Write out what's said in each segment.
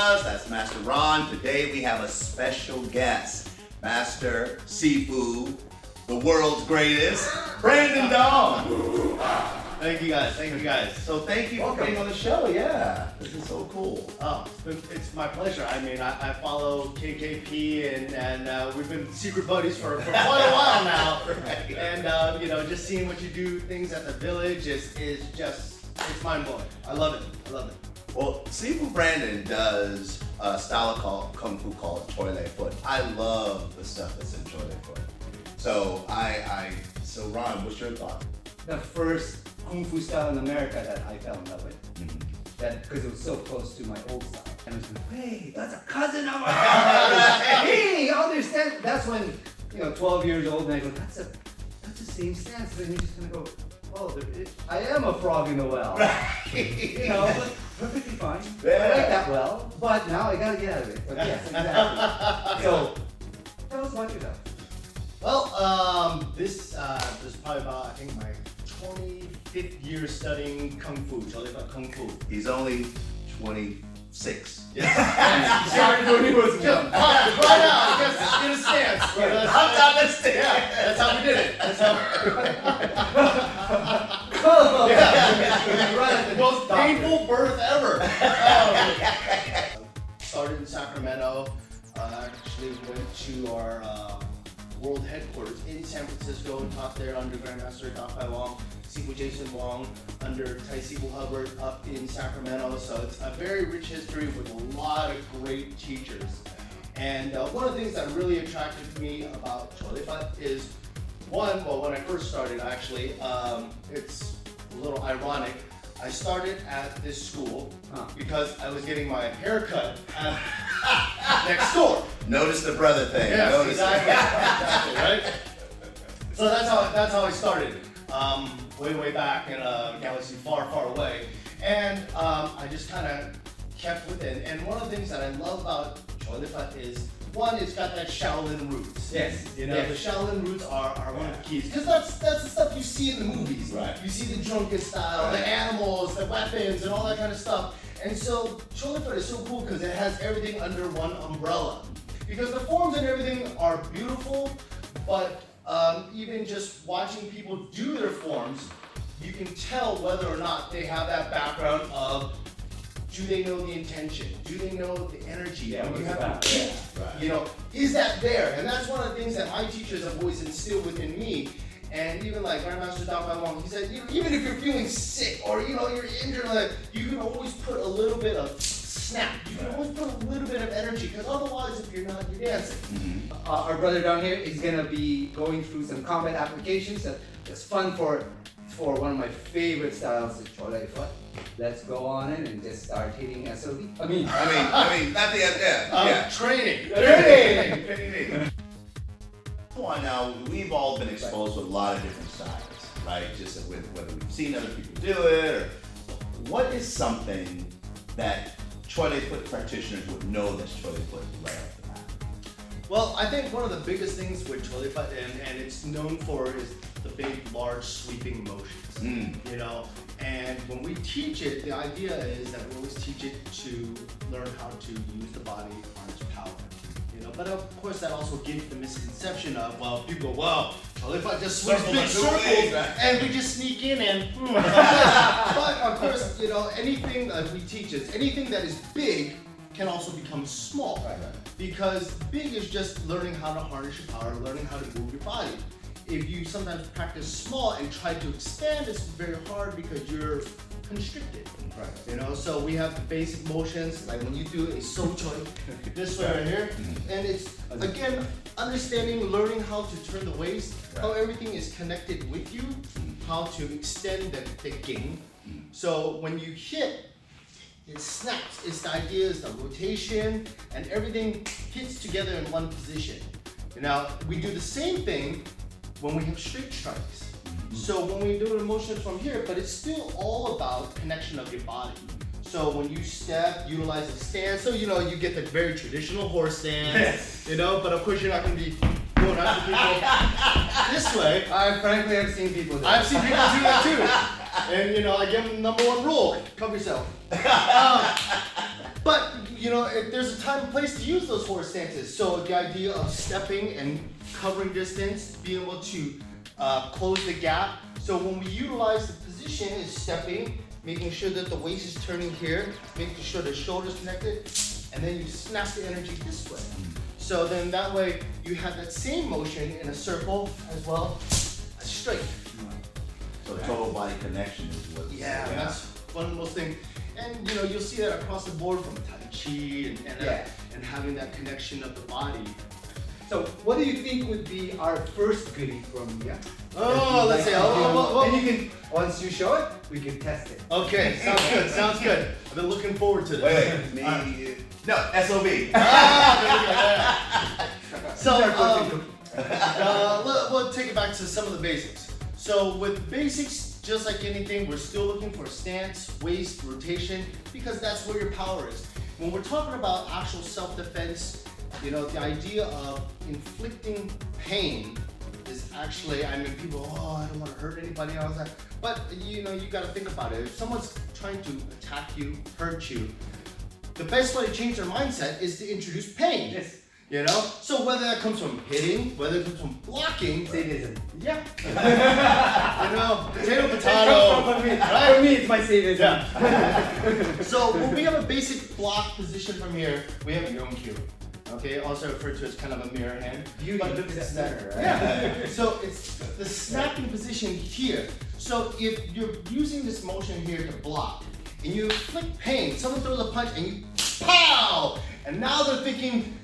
us. That's Master Ron. Today we have a special guest, Master Sifu, the world's greatest, Brandon Dunng. Thank you guys. Thank you guys. So thank you for being on the show. Yeah, this is so cool. Oh, it's my pleasure. I mean, I follow KKP and we've been secret buddies for quite a while now. Right. And you know, just seeing what you do, things at the village is just it's mind blowing. I love it. I love it. Well, Sifu Brandon does a style called Kung Fu called Choy Li Fut. I love the stuff that's in Choy Li Fut. So so Ron, what's your thought? The first Kung Fu style in America that I fell in love with. That because it was so close to my old style. And I was like, hey, that's a cousin of mine. Hey, I understand. That's when, 12 years old, and I go, that's the same stance. And you just kind of go, oh, I am a frog in the well. But perfectly fine. Yeah. I like that well, but now I gotta get out of it. But yes, exactly. So, tell us about yourself. Well, this is probably about, I think, my 25th year studying Kung Fu, Cholipat Kung Fu. He's only 26. Yeah. He started when he was young. Right now, just in a stance. I'm not mistaken. Yeah, that's how we did it. That's how. Right. The most painful birth ever. Started in Sacramento. Actually went to our world headquarters in San Francisco, taught there under Grandmaster Pai Wong, Sifu Jason Wong, under Tai Sifu Hubbard up in Sacramento. So it's a very rich history with a lot of great teachers. And one of the things that really attracted me about Cholipat is, when I first started actually, it's a little ironic. I started at this school because I was getting my hair cut next door. Notice the brother thing. Yes, Notice exactly, right? So that's how I started, way back in a galaxy far, far away, and I just kind of kept with it. And one of the things that I love about Cholipat is, one, it's got that Shaolin roots. Yes. The Shaolin roots are one of the keys, because that's the stuff you see in the movies. Right. You see the drunken style, the animals, the weapons, and all that kind of stuff. And so Cholipat is so cool because it has everything under one umbrella. Because the forms and everything are beautiful, but even just watching people do their forms, you can tell whether or not they have that background of, do they know the intention? Do they know the energy? Yeah, When you what's have about? to, is that there? And that's one of the things that my teachers have always instilled within me. And even like Grandmaster Pai Wong, he said, even if you're feeling sick or you're injured, like, you can always put a little bit of snap. You can always put a little bit of energy, because otherwise, if you're not, you're dancing. Our brother down here is gonna be going through some combat applications. That's fun for one of my favorite styles, the Choy Li Fut. Let's go on in and just start hitting SOD. I mean, not the yeah. Training. Come on now, we've all been exposed to a lot of different styles, right? Just with whether we've seen other people do it, or what is something that Choy Li Fut practitioners would know that's Choy Li Fut right off the bat? Well, I think one of the biggest things with Cholipat, and it's known for, is the big, large, sweeping motions. And when we teach it, the idea is that we always teach it to learn how to use the body on its power. But of course, that also gives the misconception of, people go, Cholipat just sweeps big circles, and we just sneak in and. But of course, anything that we teach is anything that is big can also become small. Right. Because big is just learning how to harness your power, learning how to move your body. If you sometimes practice small and try to expand, it's very hard because you're constricted. Right. So we have the basic motions, like when you do a so choi, this way right here, and it's again understanding, learning how to turn the waist, how everything is connected with you, how to extend the game. So when you hit, it snaps. It's the idea is the rotation, and everything hits together in one position. Now we do the same thing when we have straight strikes. So when we do the motion from here, but it's still all about connection of your body. So when you step, utilize the stance. So you get the very traditional horse stance. But of course you're not going to be going after people this way. I frankly have seen people do I've seen people do that too. And I give them the number one rule: cover yourself. But there's a time and place to use those four stances. So the idea of stepping and covering distance, being able to close the gap. So when we utilize the position is stepping, making sure that the waist is turning here, making sure the shoulder's connected, and then you snap the energy this way. So then that way you have that same motion in a circle as well as straight. So total body connection is what. Yeah, that's one of the most things. And you'll see that across the board from Tai Chi and having that connection of the body. So what do you think would be our first goodie from you? Oh, let's see. And you can, once you show it, we can test it. Okay, sounds good, sounds good. I've been looking forward to this. Wait. No, SOB. So, we'll take it back to some of the basics. So with basics, just like anything, we're still looking for stance, waist, rotation, because that's where your power is. When we're talking about actual self-defense, the idea of inflicting pain is actually, people, I don't want to hurt anybody else. But you got to think about it. If someone's trying to attack you, hurt you, the best way to change their mindset is to introduce pain. Yes. So whether that comes from hitting, whether it comes from blocking, Sadism. yeah. Potato, potato. Right? For me, it's my sadism. Yeah. So when we have a basic block position from here, we have your own cue. Okay, also referred to as kind of a mirror hand. Beauty looks at center, right? Yeah. So it's the snapping position here. So if you're using this motion here to block, and you inflict pain, someone throws a punch and you pow! And now they're thinking,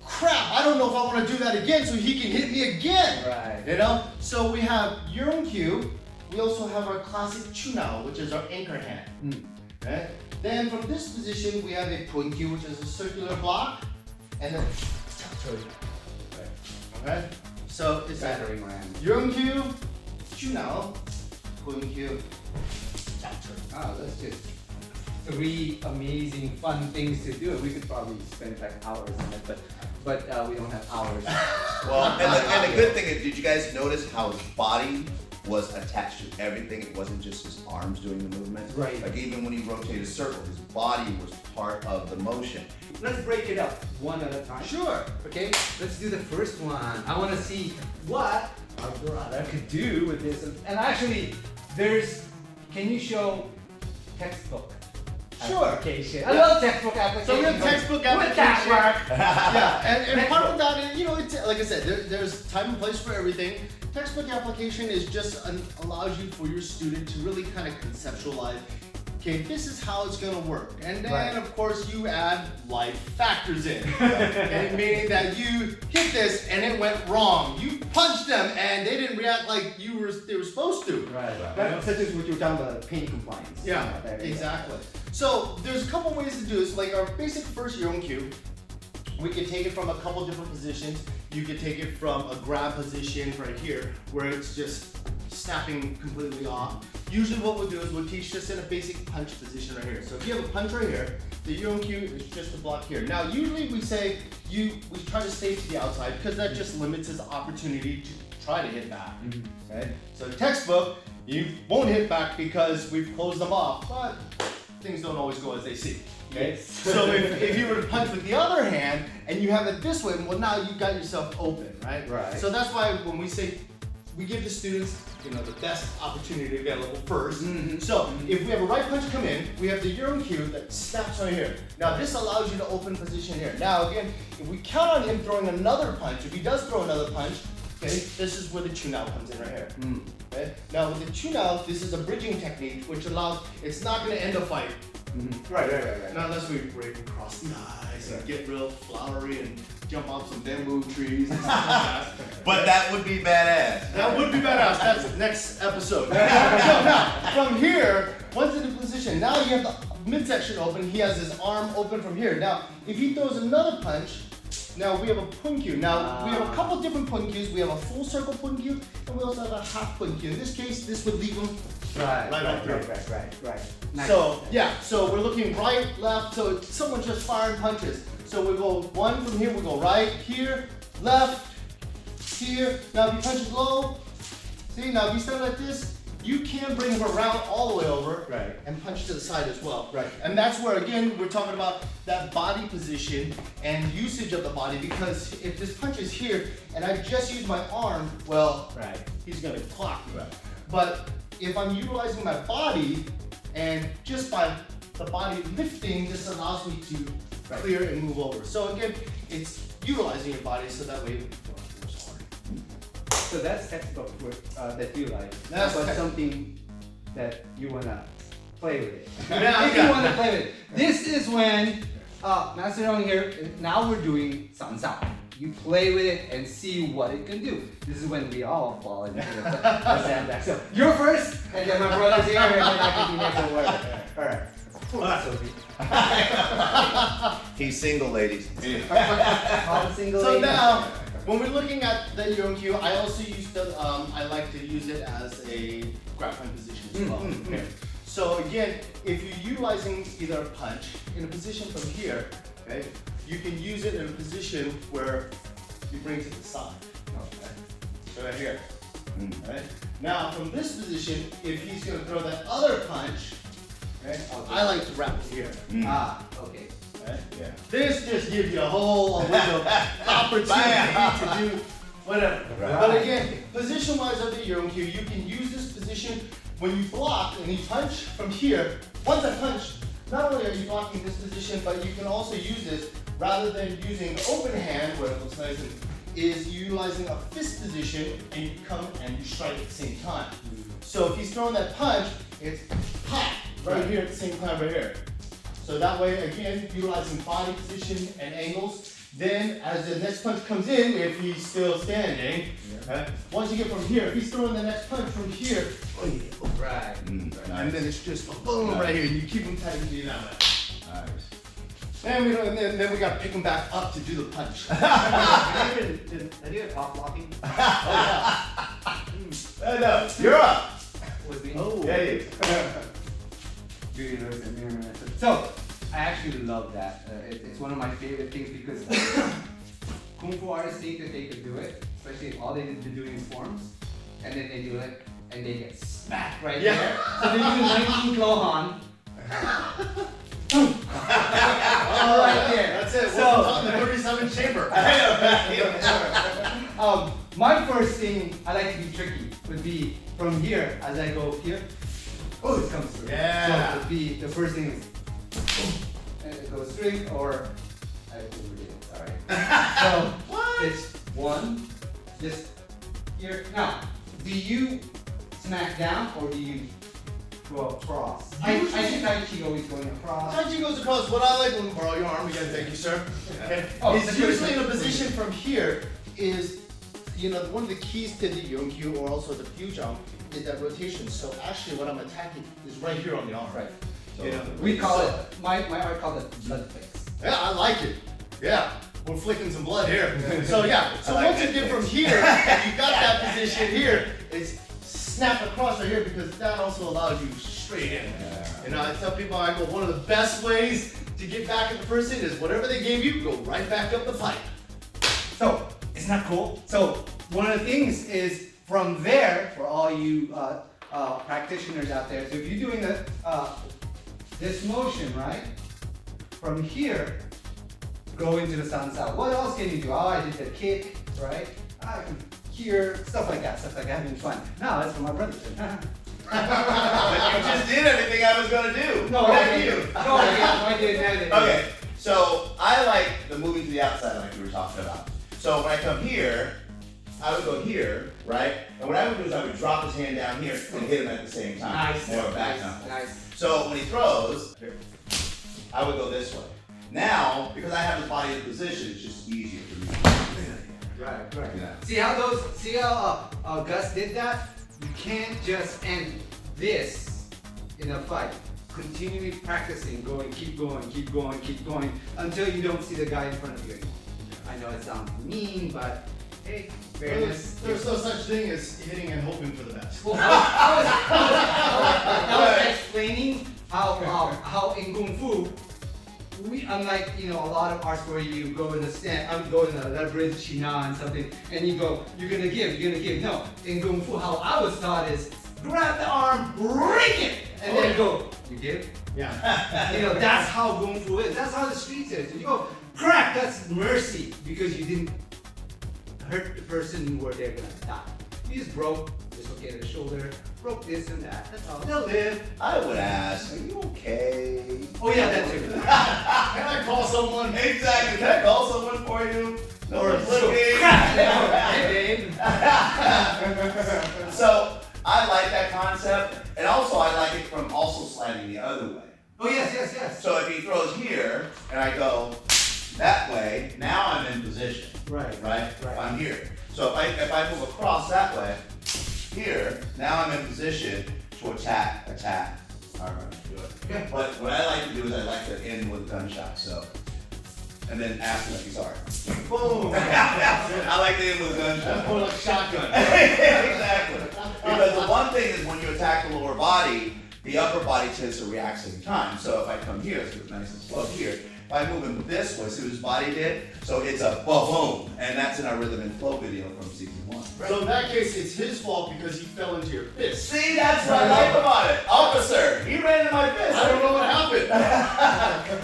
crap, I don't know if I want to do that again so he can hit me again. Right. So we have your own cue. We also have our classic chunao, which is our anchor hand. Right? Then from this position, we have a pun cue, which is a circular block. And then okay? So it's Battering ram. your own cue, chunao, pun cue. Oh, that's just 3 amazing fun things to do. We could probably spend like hours on it, but we don't have hours. Well, and the good thing is, did you guys notice how his body was attached to everything? It wasn't just his arms doing the movement. Right. Like even when he rotated a circle, his body was part of the motion. Let's break it up one at a time. Sure. Okay, let's do the first one. I want to see what our brother could do with this. And actually, can you show textbook Sure. application? I love textbook application. So we have textbook Would that application. work? Yeah, and part of that is, it's, like I said, there's time and place for everything. Textbook application is just allows you for your student to really kind of conceptualize, okay, this is how it's gonna work. And then of course you add life factors in. Okay, meaning that you hit this and it went wrong. You punched them and they didn't react like they were supposed to. Right. Such as what you were talking about, pain compliance. Yeah, exactly. So there's a couple ways to do this. Like our basic first your own cue, we could take it from a couple different positions. You could take it from a grab position right here, where it's just snapping completely off. Usually what we'll do is we'll teach just in a basic punch position right here. So if you have a punch right here, the your own cue is just a block here. Now usually we say we try to stay to the outside because that just limits his opportunity to try to hit back. Okay? So textbook, you won't hit back because we've closed them off, but things don't always go as they see. Okay? Yes. So if you were to punch with the other hand and you have it this way, well now you got yourself open, right? Right. So that's why when we say we give the students, the best opportunity to get a level first. So if we have a right punch come in, we have the your own cue that snaps right here. Now this allows you to open position here. Now again, if we count on him throwing another punch, if he does throw another punch, okay, this is where the chunao comes in right here. Okay? Now with the chunao, this is a bridging technique which allows, it's not going to end a fight. Right. Not unless we break across the eyes and get real flowery and jump off some bamboo trees and stuff like that. But that would be badass. That would be badass. That's the next episode. So now, from here, once in the position, now you have the midsection open. He has his arm open from here. Now, if he throws another punch, now we have a pun cue. Now, we have a couple different pun cues. We have a full circle pun cue, and we also have a half pun cue. In this case, this would leave him Right. Nice. So, yeah, so we're looking right, left, so someone's just firing punches. So we go one from here, we go right, here, left, here. Now if he punches low, see, now if you stand like this, you can bring him around all the way over Right. and punch to the side as well. Right. And that's where, again, we're talking about that body position and usage of the body, because if this punch is here and I just use my arm, well, Right. he's gonna clock me. Right. But if I'm utilizing my body, and just by the body lifting, this allows me to clear and move over. So again, it's utilizing your body so that way you don't force hard. So that's textbook that you like. That's but text- something that you wanna play with it. Yeah, If okay. you wanna play with it. This is when Master Dong here. Now we're doing San Sao. You play with it and see what it can do. This is when we all fall into the sandbag. So you're first, and then my brother's here, and then I can be next or whatever. All right. Sophie. He's single, ladies. All single So ladies. now, when we're looking at the Yonkyu, I also use the, I like to use it as a grappling position as well. Okay. So again, if you're utilizing either a punch in a position from here, okay, you can use it in a position where you bring it to the side. Okay. So right here. Right? Now from this position, if he's gonna throw that other punch, okay, I like to wrap it here. Ah, okay. Right? Yeah. This just gives you a whole window of opportunity to do whatever. Right. But again, position-wise of the Yonkyu, you can use this position when you block and you punch from here. Once I punch, not only are you blocking this position, but you can also use this rather than using open hand where it looks nice, and is utilizing a fist position and you come and you strike at the same time. So if he's throwing that punch, it's pop right here at the same time right here. So that way, again, utilizing body position and angles. Then, as the next punch comes in, if he's still standing, okay, once you get from here, if he's throwing the next punch from here, Right. and then it's just boom right here, and you keep him tight and do that way. Nice. And then we gotta pick him back up to do the punch. Did you have top blocking? No, you're up. Was me? Oh. Yeah, you. So, I actually love that. It's one of my favorite things because Kung Fu artists think that they could do it, especially if all they did doing is forms, and then they do it and they get smacked right Yeah. there. So they do 19 Gohan. All right, there. that's it. So- Welcome to the 37 chamber. My first thing I like to be tricky would be from here as I go here. Oh, it comes through. Yeah. So it'd be the first thing is and it goes straight or I overdid it. Alright. So it's one, just here. Now, do you smack down or do you go across? I think Tai Chi always going across. Tai Chi goes across. What I like, let me borrow your arm again, thank you, sir. Okay. Oh, Is that's usually in good. a position from here is, you know, one of the keys to the Yonkyu or also the Fujang is that rotation. So actually what I'm attacking is right here on the arm. Right. You know, We call it, my art called it blood flicks. Yeah, I like it. Yeah, we're flicking some blood here. So yeah, so I like once you that get from mix. here, you got that position here, it's snap across right here because that also allows you straight in. You know, I tell people, I go, one of the best ways to get back at the person is whatever they gave you, go right back up the pipe. So, isn't that cool? So, one of the things is from there, for all you practitioners out there, so if you're doing this motion, right? From here, go into the San Sao. What else can you do? Oh, I did the kick, right? I can here, stuff like that, having fun. Now, that's for my brother. But you just did everything I was gonna do. No, Thank I you. didn't. No, I didn't. Okay, so I like the moving to the outside like we were talking about. So when I come here, I would go here, right? And what I would do is I would drop his hand down here and hit him at the same time. Nice, Or back nice, down. nice. So when he throws, I would go this way. Now, because I have his body in position, it's just easier for me. Right. Yeah. See how Gus did that? You can't just end this in a fight. Continually practicing, keep going, until you don't see the guy in front of you anymore. I know it sounds mean, but hey, fairness. There's no such thing as hitting and hoping for the best. Well, I was explaining how in Kung Fu, unlike a lot of arts where you go in the stand, go in the leverage, China and something, and you're gonna give. No, in Kung Fu, how I was taught is grab the arm, break it, and then go. You get it? Yeah. You know, that's how Kung Fu is. That's how the streets is. You go, crack, that's mercy because you didn't hurt the person you were there gonna die. You just broke, dislocated a shoulder, broke this and that. That's all. They'll live. I would ask, are you okay? Oh yeah, that's it. Can I call someone? Exactly. Can I call someone for you? No Or one's so- looking. Hey babe. So I like that concept, and also I like it from also sliding the other way. Oh yes, yes, yes. So if he throws here and I go that way, now I'm in position, Right. right? Right. I'm here. So if I move across that way, here, now I'm in position to attack. All right, do it. Okay. But what I like to do is I like to end with a gunshot. So, and then ask him if he's sorry. Boom. I like to end with a gunshot. Or like shotgun. Exactly. Because the one thing is when you attack the lower body, the upper body tends to react same time. So if I come here, so it's nice and slow here. If I move him this way, see what his body did? So it's a boom, and that's in our rhythm and flow video from season 1. So in that case, it's his fault because he fell into your fist. See, that's what I like about it. Officer, he ran in my fist. I don't know what happened.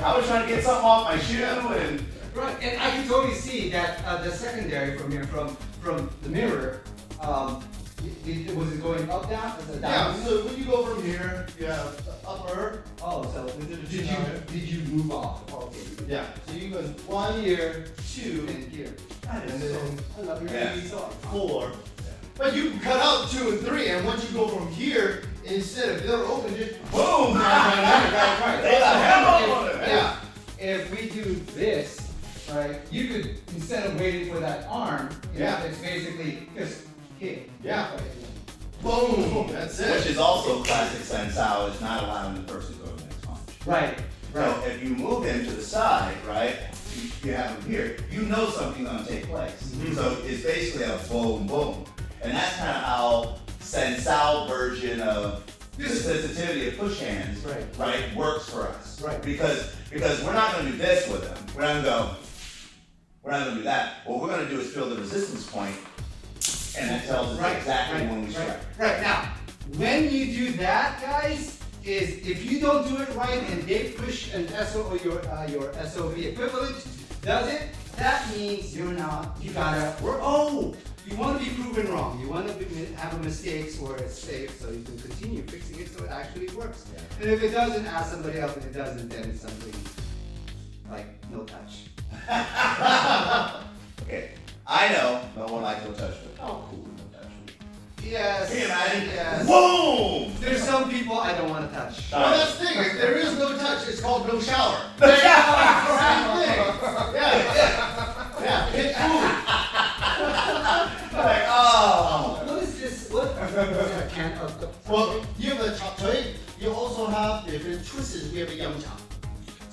I was trying to get something off my shoe and. Right, and I can totally see that the secondary from here, from the mirror, was it going up, down? Was it Yeah, down? so when you go from here, you have the upper. Oh, so did you move off? Oh, okay. Yeah. So you go 1 year, 2, And here. and then I love your Yeah. 4. But you can cut out 2 and 3, and once you go from here, instead of they're open, just Boom! Right. They got hell on it. Yeah. If we do this, right, you could, instead of waiting for that arm, you know, Yeah. it's basically just hit. Yeah. Boom. That's Which it. is also classic sensao, is not allowing the person to go to the next punch. Right. So if you move him to the side, right, you have him here, you know something's gonna take place. Mhm. So it's basically a boom, boom. And that's kind of how sensao version of the sensitivity of push hands, Right. works for us. Right. Because we're not gonna do this with him. We're not gonna do that. What we're gonna do is feel the resistance point, and it tells us exactly when we strike. Right now, when you do that, guys, is if you don't do it right and they push an SO or your SOV equivalent does it, that means you want to be proven wrong. You want to have a mistake where it's safe, so you can continue fixing it so it actually works. And if it doesn't, ask somebody else. If it doesn't, then it's something like no touch. Okay, I know no one likes no touch, but how cool is no touch? Yes. Can you imagine? Yes. Boom! There's some people I don't want to touch. Well, that's the thing. If there is no touch, it's called no shower. The Same thing. Yeah. Hit food. Like, oh. What is this? What? Can of the. Well, you have a chop choy. You also have different twists. We have a yum chop.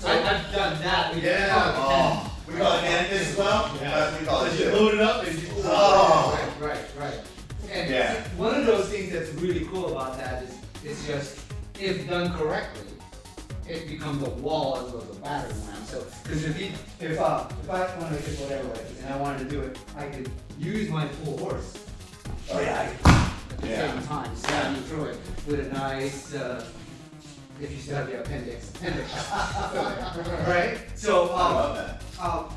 I've done that. Yeah. Oh. We call it hand fist as well? Yeah. We call it You shit. load it up and you. Oh. Right. And Yeah. one of those things that's really cool about that is it's just if done correctly, it becomes a wall as well as a battering ram. So because if I want to hit whatever it is and I wanted to do it, I could use my full horse. Oh, yeah. At the Yeah. same time, stab you through it with a nice. If you still have the appendix. Right? So, I love that.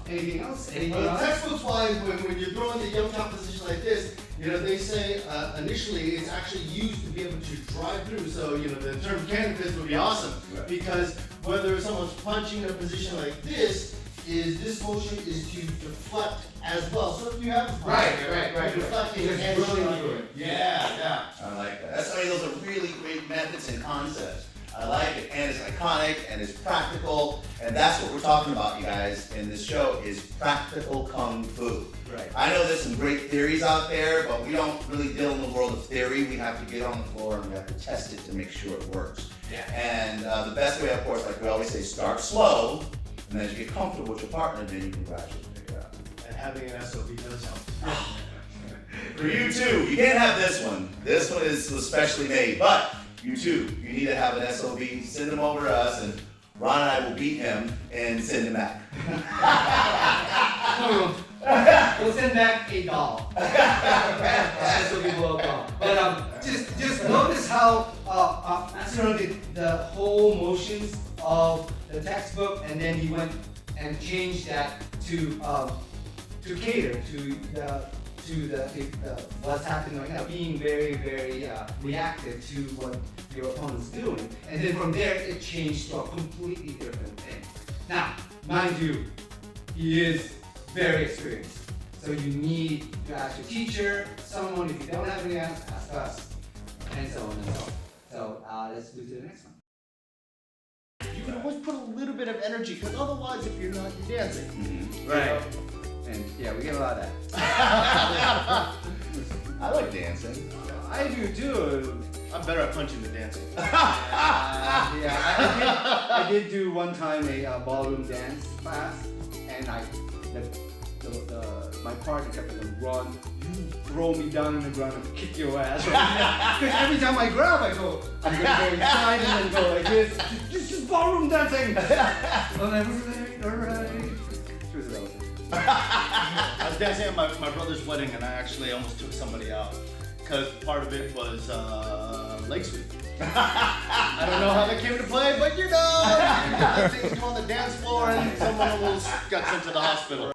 anything else? Well, textbooks wise, when you're throwing the yum chop position like this, they say initially it's actually used to be able to drive through. So, the term cannon fist would be awesome Right. because whether someone's punching in a position like this motion is to deflect as well. So if you have a Right. you're deflecting Just and running shooting. through it. Yeah. I like that. Those are really great methods and concepts. I like it, and it's iconic, and it's practical, and that's what we're talking about, you guys, in this show, is practical Kung Fu. Right. I know there's some great theories out there, but we don't really deal in the world of theory. We have to get on the floor and we have to test it to make sure it works. Yeah. And the best way, of course, like we always say, start slow, and then as you get comfortable with your partner, then you can gradually figure it out. And having an SOB does help. For you too, you can't have this one. This one was specially made, but you too, you need to have an SOB. Send them over to us, and Ron and I will beat him and send him back. We'll send back a doll. This will be below doll. But just notice how Asuna did the whole motions of the textbook, and then he went and changed that to cater to the what's happening right now, being very reactive to what your opponent's doing, and then from there it changed to a completely different thing. Now, mind you, he is very experienced, so you need to ask your teacher, someone. If you don't have any answers, ask us, and so on and so on. So let's move to the next one. You can always put a little bit of energy, because otherwise, if you're not, you're dancing. Right. And yeah, we get a lot of that. I like dancing. I do too. I'm better at punching than dancing. I did do one time a ballroom dance class, and my partner kept on run, you throw me down on the ground and kick your ass. Because every time I grab, I'm gonna go inside and then go like this. This is ballroom dancing. Alright. She was relative. I was dancing at my brother's wedding, and I actually almost took somebody out. Because part of it was leg sweep. I don't know how that came into play, but you know, things go on the dance floor and someone almost got sent to the hospital.